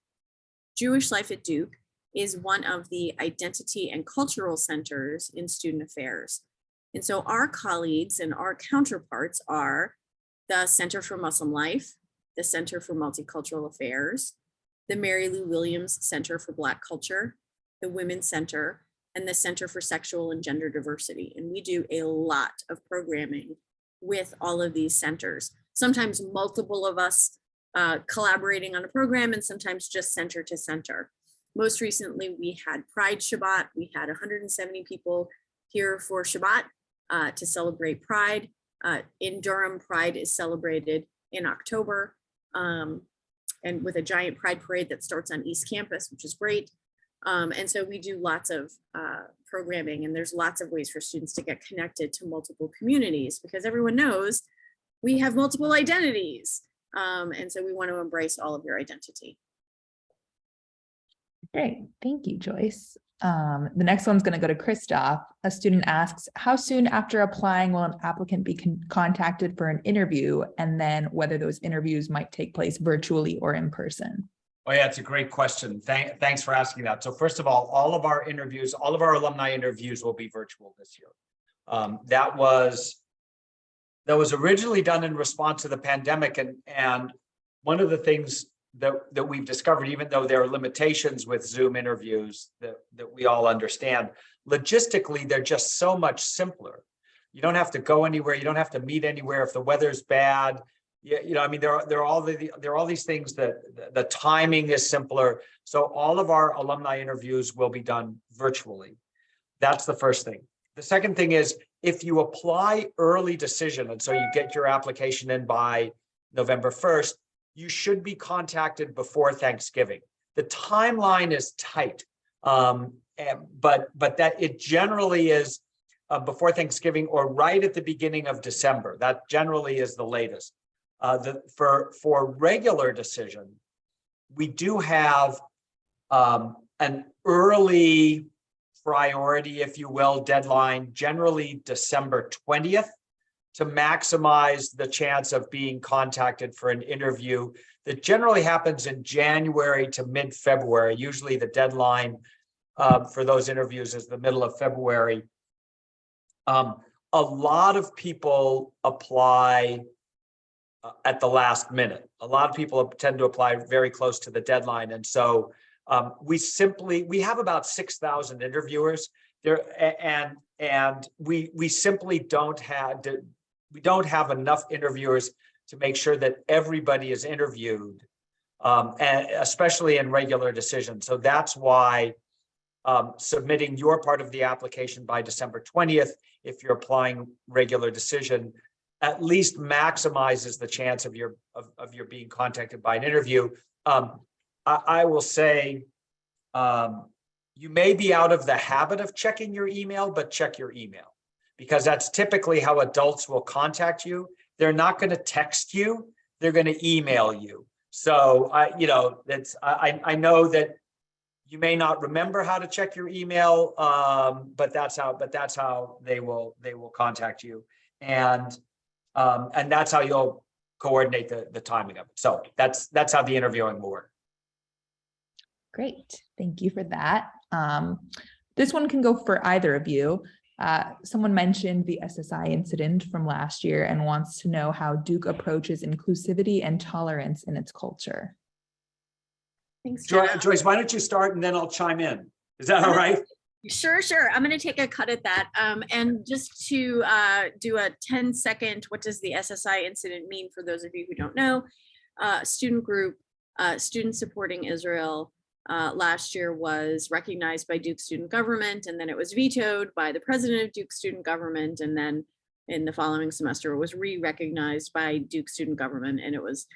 Speaker 1: Jewish Life at Duke is one of the identity and cultural centers in student affairs. And so our colleagues and our counterparts are the Center for Muslim Life, the Center for Multicultural Affairs, the Mary Lou Williams Center for Black Culture, the Women's Center, and the Center for Sexual and Gender Diversity. And we do a lot of programming with all of these centers, sometimes multiple of us collaborating on a program, and sometimes just center to center. Most recently, we had Pride Shabbat. We had 170 people here for Shabbat to celebrate Pride. In Durham, Pride is celebrated in October, and with a giant Pride parade that starts on East Campus, which is great. And so we do lots of programming, and there's lots of ways for students to get connected to multiple communities, because everyone knows we have multiple identities. And so we want to embrace all of your identity.
Speaker 3: Great, thank you, Joyce. The next one's going to go to Christoph. A student asks, how soon after applying will an applicant be contacted for an interview, and then whether those interviews might take place virtually or in person?
Speaker 2: Oh yeah, it's a great question. Thanks for asking that. So first of all of our interviews, all of our alumni interviews will be virtual this year. That was originally done in response to the pandemic, and one of the things that we've discovered, even though there are limitations with Zoom interviews that we all understand, logistically they're just so much simpler. You don't have to go anywhere. You don't have to meet anywhere if the weather's bad. Yeah, I mean, there are all these things that the timing is simpler. So all of our alumni interviews will be done virtually. That's the first thing. the second thing is, if you apply early decision, and so you get your application in by November 1st, you should be contacted before Thanksgiving. The timeline is tight, but that it generally is before Thanksgiving or right at the beginning of December. That generally is the latest. For regular decision, we do have an early priority, if you will, deadline, generally December 20th, to maximize the chance of being contacted for an interview that generally happens in January to mid-February. Usually the deadline for those interviews is the middle of February. A lot of people apply at the last minute. A lot of people tend to apply very close to the deadline. And so we have about 6,000 interviewers there, and we simply don't have enough interviewers to make sure that everybody is interviewed, and especially in regular decision. So that's why submitting your part of the application by December 20th, if you're applying regular decision, at least maximizes the chance of your being contacted by an interview. I will say, you may be out of the habit of checking your email, but check your email, because that's typically how adults will contact you. They're not going to text you; they're going to email you. So I know that you may not remember how to check your email, but that's how they will contact you, and that's how you'll coordinate the timing of it. So that's how the interviewing will work.
Speaker 3: Great, thank you for that. This one can go for either of you. Someone mentioned the SSI incident from last year and wants to know how Duke approaches inclusivity and tolerance in its culture.
Speaker 1: Thanks, Jenna.
Speaker 2: Joyce, why don't you start and then I'll chime in? Is that all right?
Speaker 1: Sure. I'm going to take a cut at that. And just to do a 10-second, what does the SSI incident mean for those of you who don't know? Student group, Students Supporting Israel, last year was recognized by Duke student government, and then it was vetoed by the president of Duke student government, and then in the following semester it was re-recognized by Duke student government, and it was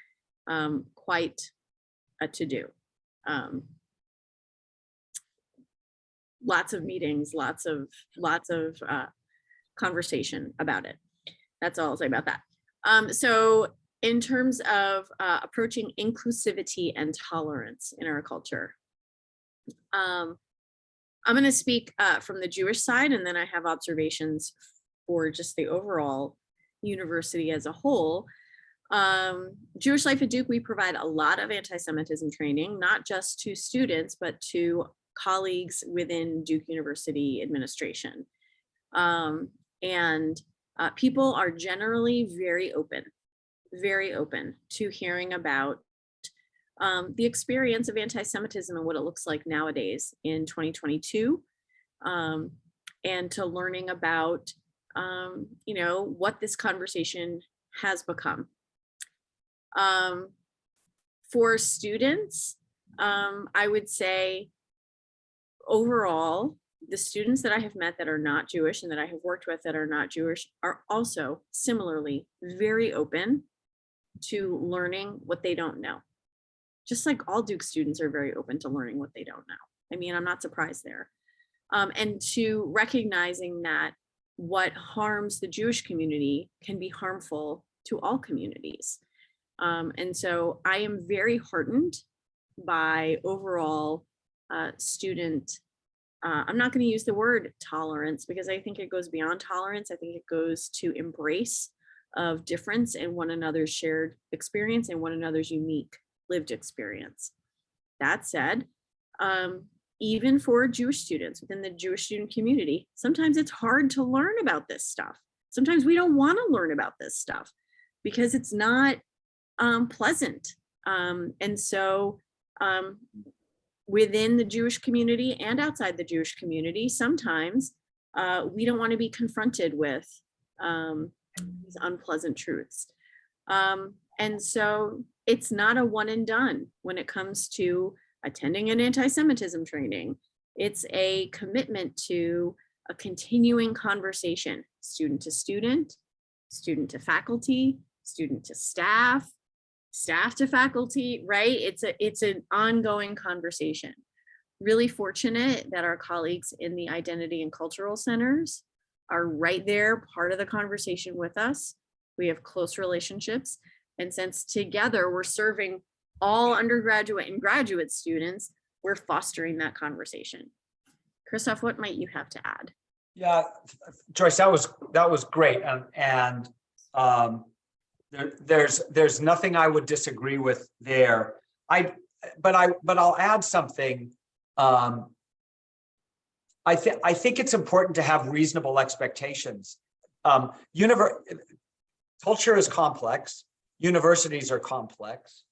Speaker 1: quite a to-do. Lots of meetings, lots of conversation about it. That's all I'll say about that. So in terms of approaching inclusivity and tolerance in our culture, I'm going to speak from the Jewish side, and then I have observations for just the overall university as a whole. Jewish Life at Duke, we provide a lot of anti-Semitism training, not just to students, but to colleagues within Duke University administration. And people are generally very open to hearing about the experience of anti-Semitism and what it looks like nowadays in 2022, and to learning about, what this conversation has become. For students, I would say overall, the students that I have met that are not Jewish and that I have worked with that are not Jewish are also similarly very open to learning what they don't know. Just like all Duke students are very open to learning what they don't know. I mean, I'm not surprised there. And to recognizing that what harms the Jewish community can be harmful to all communities. And so I am very heartened by overall student, I'm not going to use the word tolerance because I think it goes beyond tolerance. I think it goes to embrace of difference in one another's shared experience and one another's unique lived experience. That said, even for Jewish students within the Jewish student community, sometimes it's hard to learn about this stuff. Sometimes we don't want to learn about this stuff because it's not pleasant. And so within the Jewish community and outside the Jewish community, sometimes we don't want to be confronted with these unpleasant truths. And so it's not a one and done when it comes to attending an anti-Semitism training. It's a commitment to a continuing conversation, student to faculty, student to staff, staff to faculty, right? It's an ongoing conversation. Really fortunate that our colleagues in the identity and cultural centers are right there, part of the conversation with us. We have close relationships. And since together we're serving all undergraduate and graduate students, we're fostering that conversation. Christoph, what might you have to add?
Speaker 2: Yeah, Joyce, that was great, and there's nothing I would disagree with there. But I'll add something. I think it's important to have reasonable expectations. Culture is complex. Universities are complex.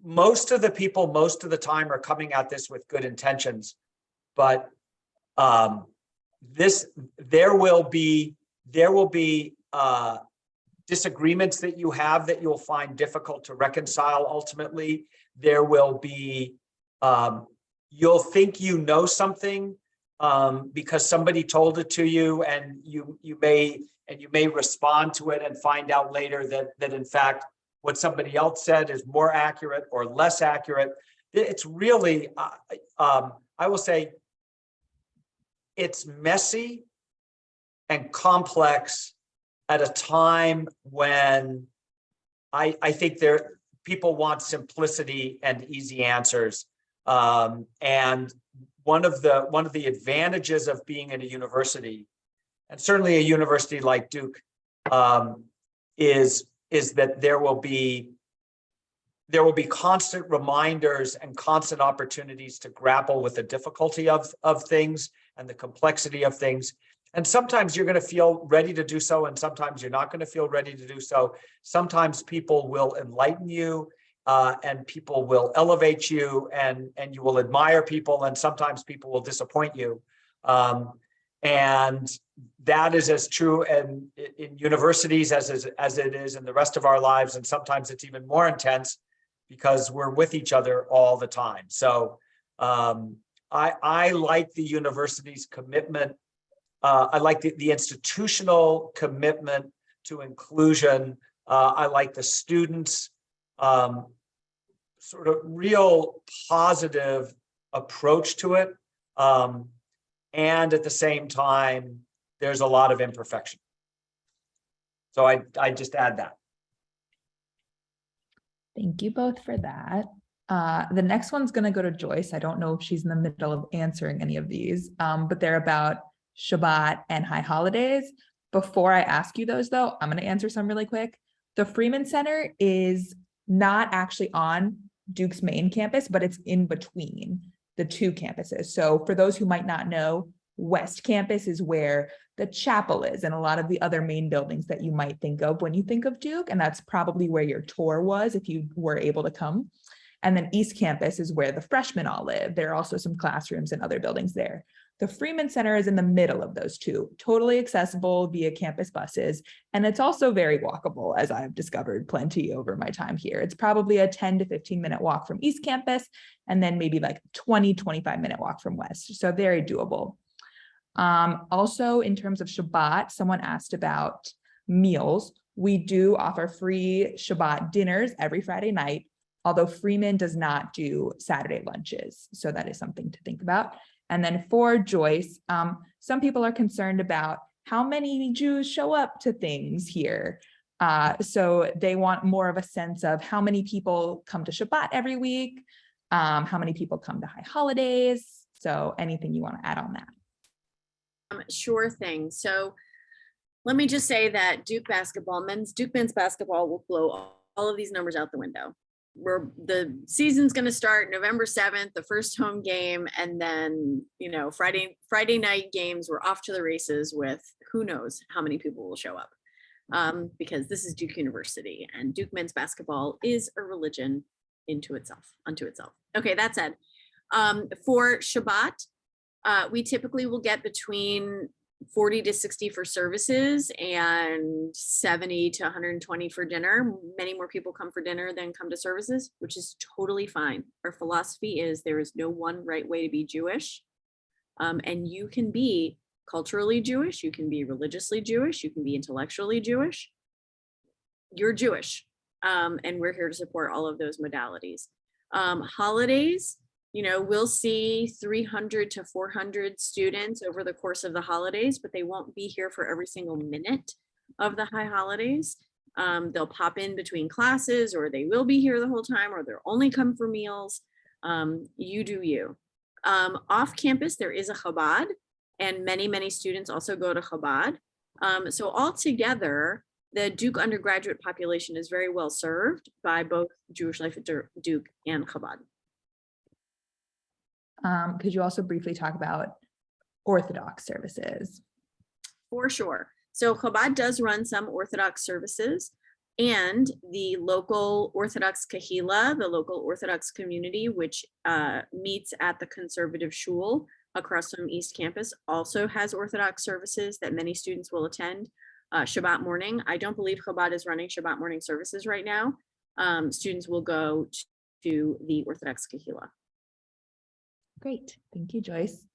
Speaker 2: Most of the people, most of the time, are coming at this with good intentions, but there will be disagreements that you have that you'll find difficult to reconcile. Ultimately, there will be you'll think you know something because somebody told it to you, and you may respond to it and find out later that in fact what somebody else said is more accurate or less accurate. It's really I will say it's messy and complex at a time when I think people want simplicity and easy answers. And one of the advantages of being in a university, and certainly a university like Duke, is that there will be constant reminders and constant opportunities to grapple with the difficulty of things and the complexity of things. And sometimes you're going to feel ready to do so, and sometimes you're not going to feel ready to do so. Sometimes people will enlighten you, and people will elevate you, and you will admire people, and sometimes people will disappoint you. And that is as true in universities as it is in the rest of our lives. And sometimes it's even more intense because we're with each other all the time. So I like the university's commitment. I like the institutional commitment to inclusion. I like the students' sort of real positive approach to it. And at the same time, there's a lot of imperfection. So I just add that.
Speaker 3: Thank you both for that. The next one's going to go to Joyce. I don't know if she's in the middle of answering any of these, but they're about Shabbat and high holidays. Before I ask you those, though, I'm going to answer some really quick. The Freeman Center is not actually on Duke's main campus, but it's in between the two campuses. So for those who might not know, West Campus is where the chapel is and a lot of the other main buildings that you might think of when you think of Duke. And that's probably where your tour was if you were able to come. And then East Campus is where the freshmen all live. There are also some classrooms and other buildings there. The Freeman Center is in the middle of those two, totally accessible via campus buses. And it's also very walkable, as I've discovered plenty over my time here. It's probably a 10 to 15 minute walk from East Campus, and then maybe like 20, 25 minute walk from West. So very doable. Also, in terms of Shabbat, someone asked about meals. We do offer free Shabbat dinners every Friday night, although Freeman does not do Saturday lunches. So that is something to think about. And then for Joyce, some people are concerned about how many Jews show up to things here. So they want more of a sense of how many people come to Shabbat every week, how many people come to high holidays. So anything you want to add on that?
Speaker 1: Sure thing. So let me just say that Duke men's basketball will blow all of these numbers out the window. The season's going to start November 7th, the first home game, and then Friday night games. We're off to the races with who knows how many people will show up, because this is Duke University, and Duke men's basketball is a religion unto itself. Okay, that said, for Shabbat, we typically will get between 40 to 60 for services and 70 to 120 for dinner. Many more people come for dinner than come to services, which is totally fine. Our philosophy is there is no one right way to be Jewish. And you can be culturally Jewish, you can be religiously Jewish, you can be intellectually Jewish. You're Jewish. And we're here to support all of those modalities. Holidays, we'll see 300 to 400 students over the course of the holidays, but they won't be here for every single minute of the high holidays. They'll pop in between classes, or they will be here the whole time, or they'll only come for meals. You do you. Off campus, there is a Chabad, and many, many students also go to Chabad. So altogether, the Duke undergraduate population is very well served by both Jewish Life at Duke and Chabad.
Speaker 3: Could you also briefly talk about Orthodox services?
Speaker 1: For sure. So Chabad does run some Orthodox services, and the local Orthodox Kahila, the local Orthodox community, which meets at the conservative shul across from East Campus, also has Orthodox services that many students will attend Shabbat morning. I don't believe Chabad is running Shabbat morning services right now. Students will go to the Orthodox Kahila.
Speaker 3: Great. Thank you, Joyce.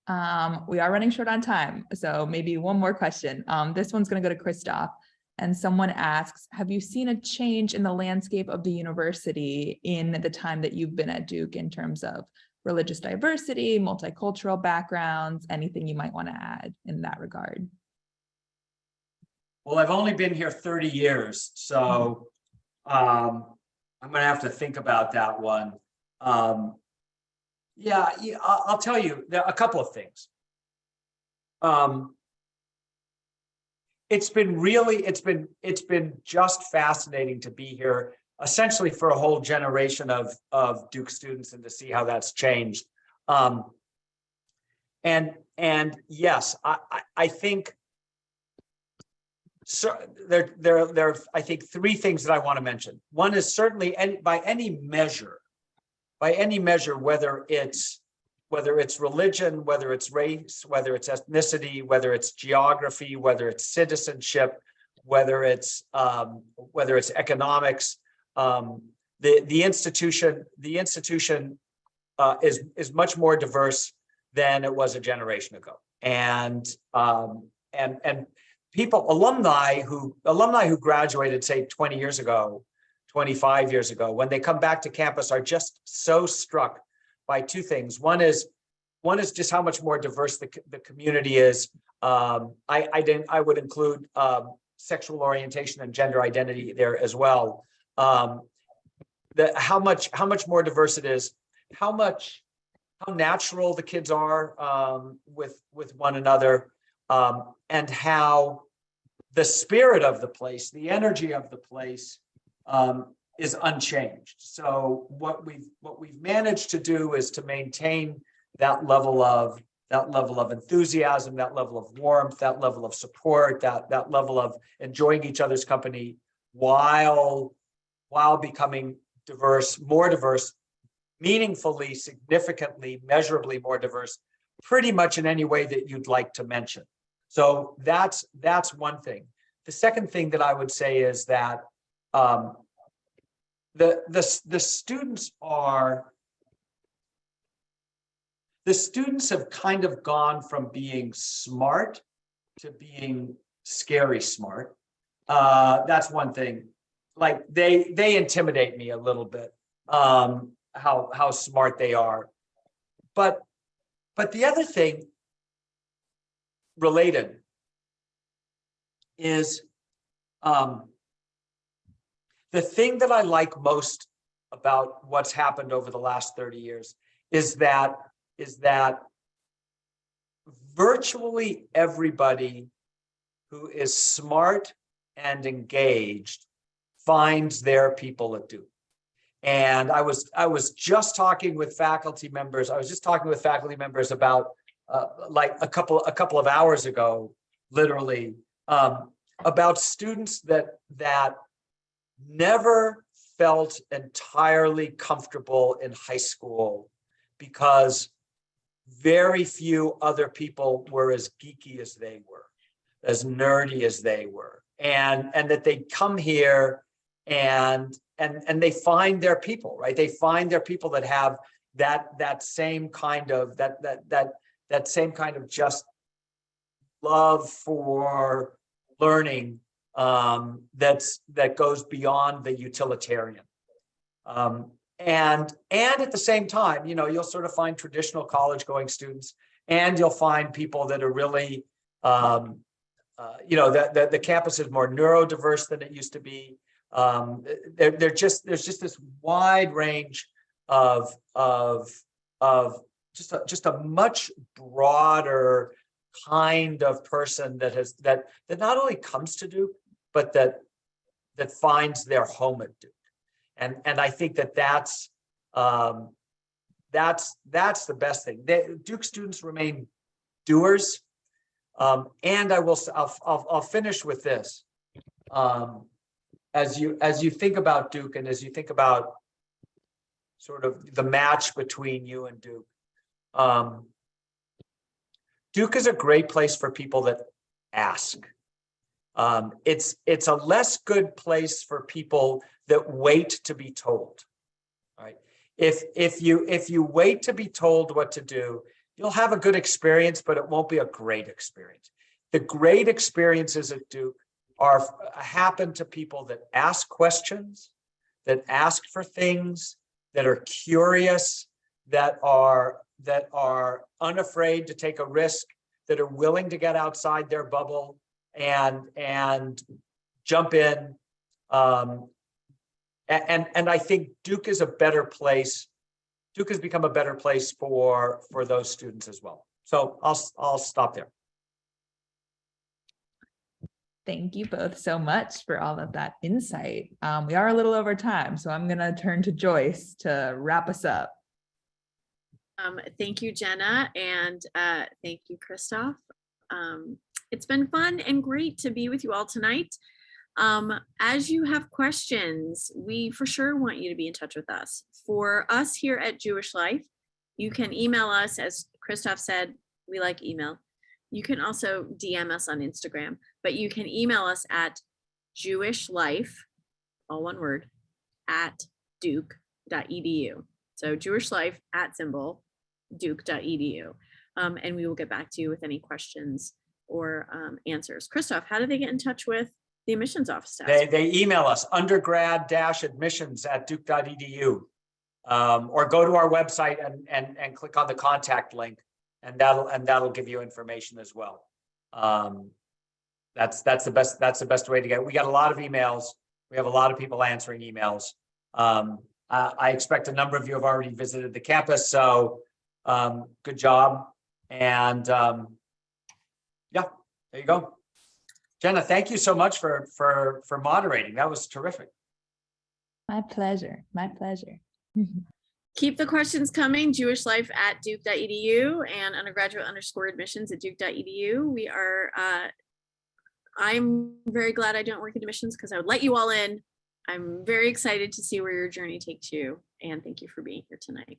Speaker 3: We are running short on time, so maybe one more question. This one's going to go to Christoph, and someone asks, have you seen a change in the landscape of the university in the time that you've been at Duke in terms of religious diversity, multicultural backgrounds, anything you might want to add in that regard?
Speaker 2: Well, I've only been here 30 years, so I'm going to have to think about that one. Yeah, I'll tell you there are a couple of things. It's been just fascinating to be here, essentially for a whole generation of Duke students, and to see how that's changed. And yes, I think so. There are I think three things that I want to mention. One is certainly, by any measure, whether it's religion, whether it's race, whether it's ethnicity, whether it's geography, whether it's citizenship, whether it's economics, the institution is much more diverse than it was a generation ago. And people, alumni who graduated, say 20 years ago, 25 years ago, when they come back to campus, are just so struck by two things. One is just how much more diverse the community is. I would include sexual orientation and gender identity there as well. How much more diverse it is, how natural the kids are with one another, and how the spirit of the place, the energy of the place, is unchanged. So what we've managed to do is to maintain that level of enthusiasm, that level of warmth, that level of support, that level of enjoying each other's company, while becoming more diverse, meaningfully, significantly, measurably more diverse, pretty much in any way that you'd like to mention. So that's one thing. The second thing that I would say is that the students have kind of gone from being smart to being scary smart. That's one thing. Like they intimidate me a little bit, how smart they are. But the other thing related is the thing that I like most about what's happened over the last 30 years is that virtually everybody who is smart and engaged finds their people at Duke. And I was just talking with faculty members. About like a couple of hours ago, literally, about students that never felt entirely comfortable in high school because very few other people were as geeky as they were, as nerdy as they were, and that they come here and they find their people, right? They find their people that have that same kind of just love for learning that goes beyond the utilitarian. And at the same time, you know, you'll sort of find traditional college going students, and you'll find people that are really, you know, the campus is more neurodiverse than it used to be. There's just this wide range of just a much broader kind of person that not only comes to Duke, but that finds their home at Duke. And I think that's the best thing. Duke students remain doers. And I'll finish with this. As you think about Duke, and as you think about sort of the match between you and Duke, Duke is a great place for people that ask. It's a less good place for people that wait to be told. All right. If you wait to be told what to do, you'll have a good experience, but it won't be a great experience. The great experiences at Duke happen to people that ask questions, that ask for things, that are curious, that are unafraid to take a risk, that are willing to get outside their bubble and jump in. And I think Duke is a better place. Duke has become a better place for those students as well. So I'll stop there.
Speaker 3: Thank you both so much for all of that insight. We are a little over time, so I'm going to turn to Joyce to wrap us up.
Speaker 1: Thank you, Jenna, and thank you, Christoph. It's been fun and great to be with you all tonight. As you have questions, we for sure want you to be in touch with us. For us here at Jewish Life, you can email us. As Christoph said, we like email. You can also DM us on Instagram, but you can email us at jewishlife, all one word, at duke.edu. So jewishlife @duke.edu. And we will get back to you with any questions or answers. Christoph, how do they get in touch with the admissions office staff?
Speaker 2: They email us undergrad-admissions@duke.edu, or go to our website and click on the contact link, and that'll give you information as well. That's the best way to get it. We got a lot of emails. We have a lot of people answering emails. I expect a number of you have already visited the campus, so good job. And yeah, there you go. Jenna, thank you so much for moderating. That was terrific.
Speaker 3: My pleasure. My pleasure.
Speaker 1: Keep the questions coming. jewishlife@duke.edu and undergraduate_admissions @duke.edu. We are, I'm very glad I don't work in admissions because I would let you all in. I'm very excited to see where your journey takes you. And thank you for being here tonight.